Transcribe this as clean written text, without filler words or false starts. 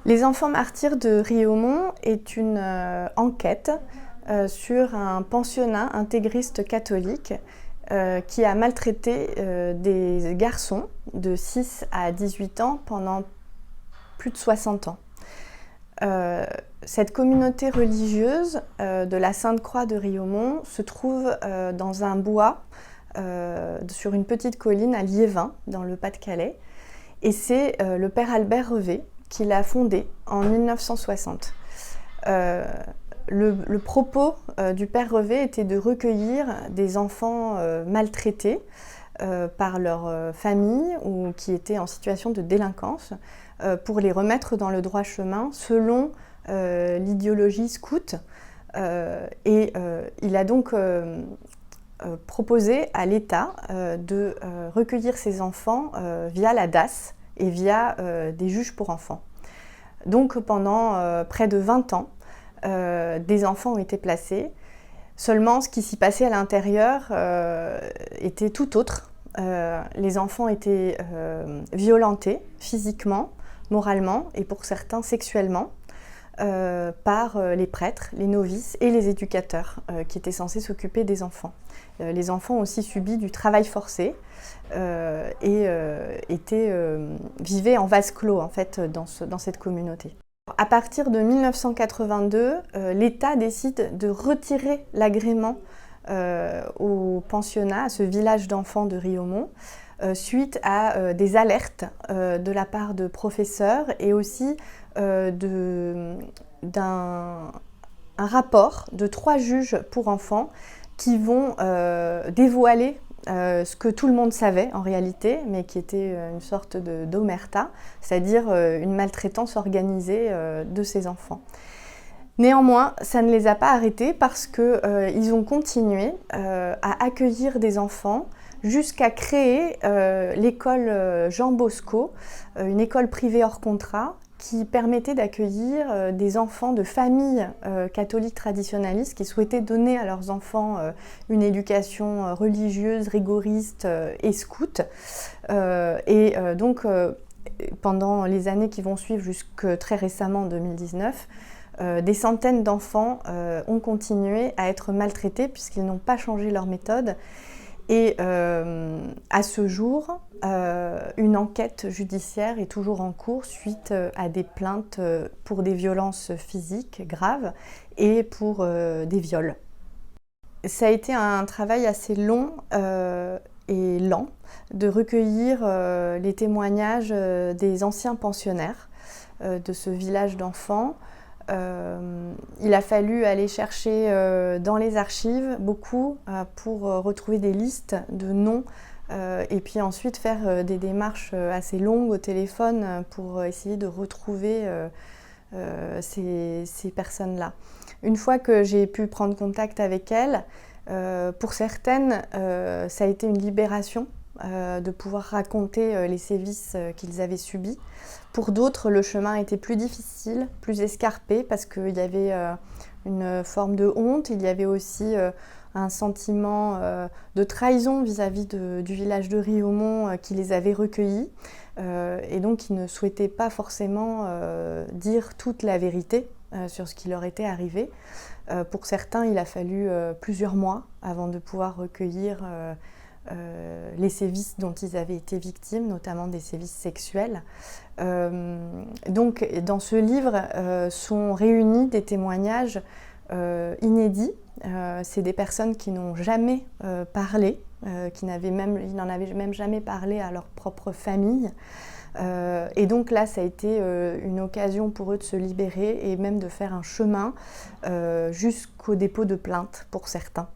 Les enfants martyrs de Riaumont est une enquête sur un pensionnat intégriste catholique qui a maltraité des garçons de 6 à 18 ans pendant plus de 60 ans. Cette communauté religieuse de la Sainte-Croix de Riaumont se trouve dans un bois sur une petite colline à Liévin, dans le Pas-de-Calais. Et c'est le père Albert Revé qui l'a fondé en 1960. Le propos du père Revé était de recueillir des enfants maltraités par leur famille ou qui étaient en situation de délinquance pour les remettre dans le droit chemin selon l'idéologie scout. Il a donc proposé à l'État de recueillir ces enfants via la DAS et via des juges pour enfants. Donc pendant près de 20 ans, des enfants ont été placés. Seulement, ce qui s'y passait à l'intérieur était tout autre. Les enfants étaient violentés physiquement, moralement et pour certains sexuellement par les prêtres, les novices et les éducateurs qui étaient censés s'occuper des enfants. Les enfants ont aussi subi du travail forcé et vivaient en vase clos en fait, dans cette communauté. À partir de 1982, l'État décide de retirer l'agrément au pensionnat, à ce village d'enfants de Riaumont, suite à des alertes de la part de professeurs et aussi d'un rapport de 3 juges pour enfants qui vont dévoiler ce que tout le monde savait en réalité, mais qui était une sorte d'omerta, c'est-à-dire une maltraitance organisée de ces enfants. Néanmoins, ça ne les a pas arrêtés parce qu'ils ont continué à accueillir des enfants jusqu'à créer l'école Jean Bosco, une école privée hors contrat, qui permettait d'accueillir des enfants de familles catholiques traditionnalistes qui souhaitaient donner à leurs enfants une éducation religieuse, rigoriste et scout. Donc, pendant les années qui vont suivre jusque très récemment, en 2019, des centaines d'enfants ont continué à être maltraités puisqu'ils n'ont pas changé leur méthode. Et à ce jour, une enquête judiciaire est toujours en cours suite à des plaintes pour des violences physiques graves et pour des viols. Ça a été un travail assez long et lent de recueillir les témoignages des anciens pensionnaires de ce village d'enfants. Il a fallu aller chercher dans les archives beaucoup pour retrouver des listes de noms et puis ensuite faire des démarches assez longues au téléphone pour essayer de retrouver ces personnes-là. Une fois que j'ai pu prendre contact avec elles, pour certaines, ça a été une libération de pouvoir raconter les sévices qu'ils avaient subis. Pour d'autres, le chemin était plus difficile, plus escarpé, parce qu'il y avait une forme de honte, il y avait aussi un sentiment de trahison vis-à-vis du village de Riaumont qui les avait recueillis, et donc ils ne souhaitaient pas forcément dire toute la vérité sur ce qui leur était arrivé. Pour certains, il a fallu plusieurs mois avant de pouvoir recueillir les sévices dont ils avaient été victimes, notamment des sévices sexuels. Donc, dans ce livre sont réunis des témoignages inédits. C'est des personnes qui n'ont jamais parlé, qui n'en avaient même jamais parlé à leur propre famille. Et donc là, ça a été une occasion pour eux de se libérer et même de faire un chemin jusqu'au dépôt de plainte pour certains.